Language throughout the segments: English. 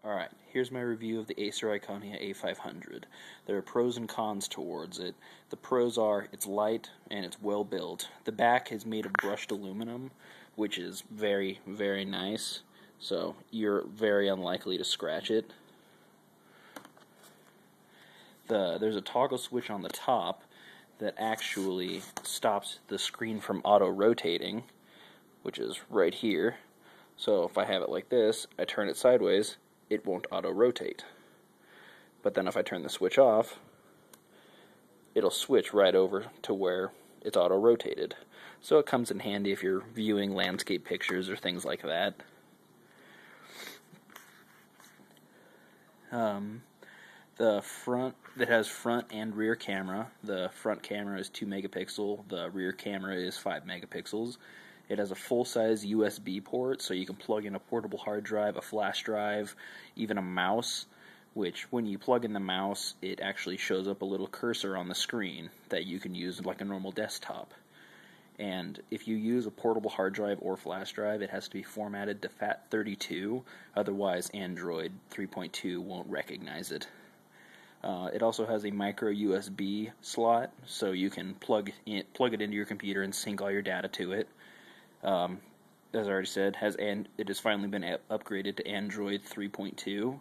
Alright, here's my review of the Acer Iconia A500. There are pros and cons towards it. The pros are it's light and it's well built. The back is made of brushed aluminum, which is very, very nice, so you're very unlikely to scratch it. There's a toggle switch on the top that actually stops the screen from auto-rotating, which is right here. So if I have it like this, I turn it sideways, it won't auto-rotate. But then if I turn the switch off, it'll switch right over to where it's auto-rotated. So it comes in handy if you're viewing landscape pictures or things like that. It has front and rear camera. The front camera is 2 megapixel, the rear camera is 5 megapixels. It has a full-size USB port, so you can plug in a portable hard drive, a flash drive, even a mouse, which when you plug in the mouse, it actually shows up a little cursor on the screen that you can use like a normal desktop. And if you use a portable hard drive or flash drive, it has to be formatted to FAT32, otherwise Android 3.2 won't recognize it. It also has a micro USB slot, so you can plug it into your computer and sync all your data to it. As I already said, it has finally been upgraded to Android 3.2.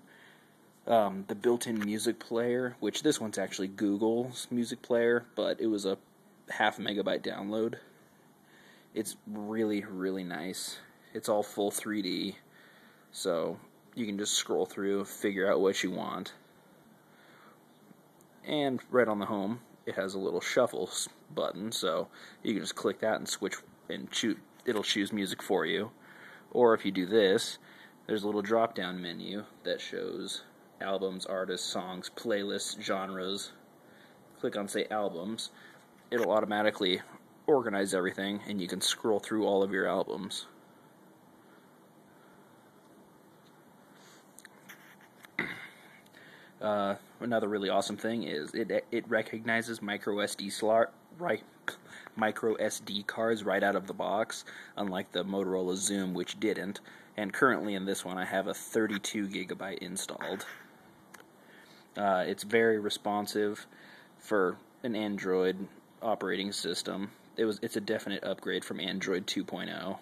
The built-in music player, which this one's actually Google's music player, but it was a 0.5 megabyte download. It's really, really nice. It's all full 3D, so you can just scroll through, figure out what you want. And right on the home, it has a little shuffle button, so you can just click that and switch and it'll choose music for you. Or if you do this, there's a little drop-down menu that shows albums, artists, songs, playlists, genres. Click on, say, albums. It'll automatically organize everything, and you can scroll through all of your albums. Another really awesome thing is it recognizes micro SD cards right out of the box, unlike the Motorola Zoom, which didn't. And currently in this one, I have a 32 gigabyte installed. It's very responsive for an Android operating system. It's a definite upgrade from Android 2.0.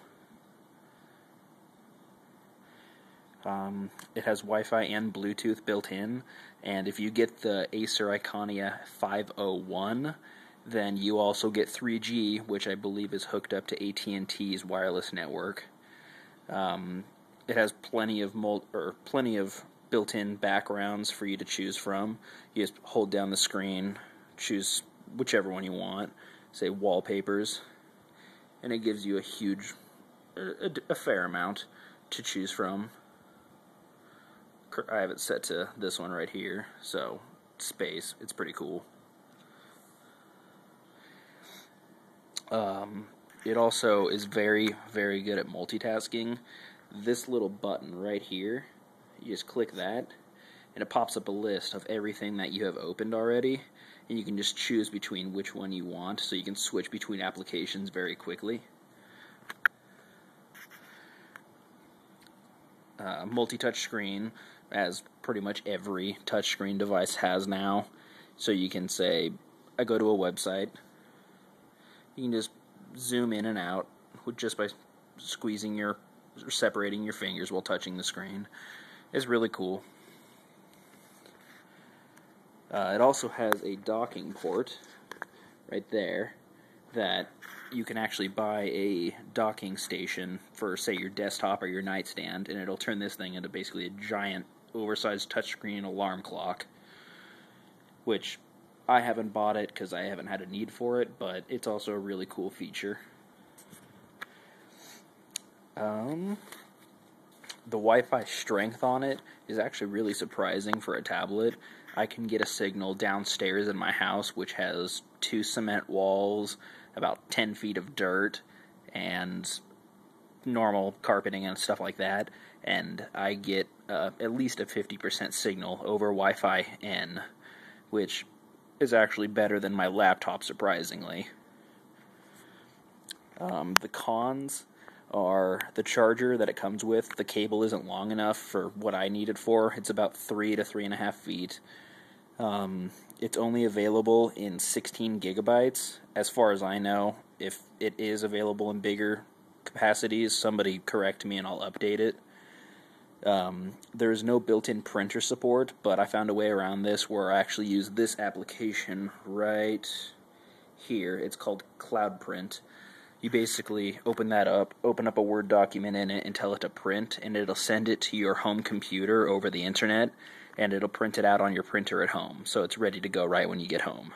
It has Wi-Fi and Bluetooth built in, and if you get the Acer Iconia A500, then you also get 3G, which I believe is hooked up to AT&T's wireless network. It has plenty of built-in backgrounds for you to choose from. You just hold down the screen, choose whichever one you want, say wallpapers, and it gives you a fair amount to choose from. I have it set to this one right here, so space. It's pretty cool. It also is very, very good at multitasking. This little button right here, you just click that, and it pops up a list of everything that you have opened already, and you can just choose between which one you want, so you can switch between applications very quickly. Multi-touch screen, as pretty much every touchscreen device has now. So you can say, I go to a website, you can just zoom in and out just by separating your fingers while touching the screen. It's really cool. It also has a docking port right there that you can actually buy a docking station for, say, your desktop or your nightstand, and it'll turn this thing into basically a giant, oversized touchscreen alarm clock, which I haven't bought it because I haven't had a need for it, but it's also a really cool feature. The Wi-Fi strength on it is actually really surprising for a tablet. I can get a signal downstairs in my house, which has 2 cement walls, about 10 feet of dirt, and normal carpeting and stuff like that, and I get at least a 50% signal over Wi-Fi N, which is actually better than my laptop, surprisingly. The cons are the charger that it comes with. The cable isn't long enough for what I need it for. It's about 3 to 3.5 feet. It's only available in 16 gigabytes, as far as I know. If it is available in bigger capacities, somebody correct me and I'll update it. There is no built-in printer support, but I found a way around this where I actually use this application right here. It's called Cloud Print. You basically open that up, open up a Word document in it and tell it to print, and it'll send it to your home computer over the internet, and it'll print it out on your printer at home, so it's ready to go right when you get home.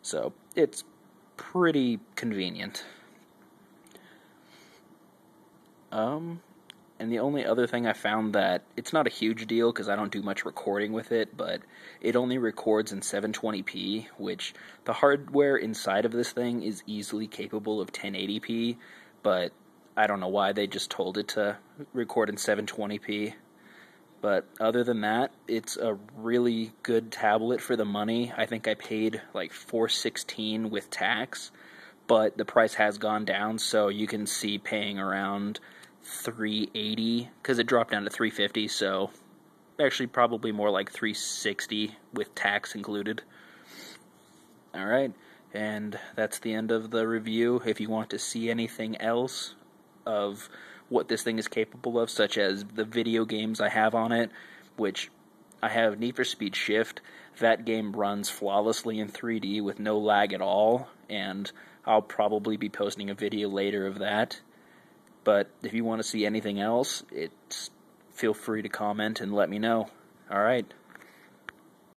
So it's pretty convenient. And the only other thing I found that it's not a huge deal because I don't do much recording with it, but it only records in 720p, which the hardware inside of this thing is easily capable of 1080p, but I don't know why they just told it to record in 720p. But other than that, it's a really good tablet for the money. I think I paid like $416 with tax, but the price has gone down, so you can see paying around $380 because it dropped down to $350, so actually probably more like $360 with tax included. Alright, and that's the end of the review. If you want to see anything else of what this thing is capable of, such as the video games I have on it, which I have Need for Speed Shift. That game runs flawlessly in 3D with no lag at all, and I'll probably be posting a video later of that. But if you want to see anything else, feel free to comment and let me know. Alright.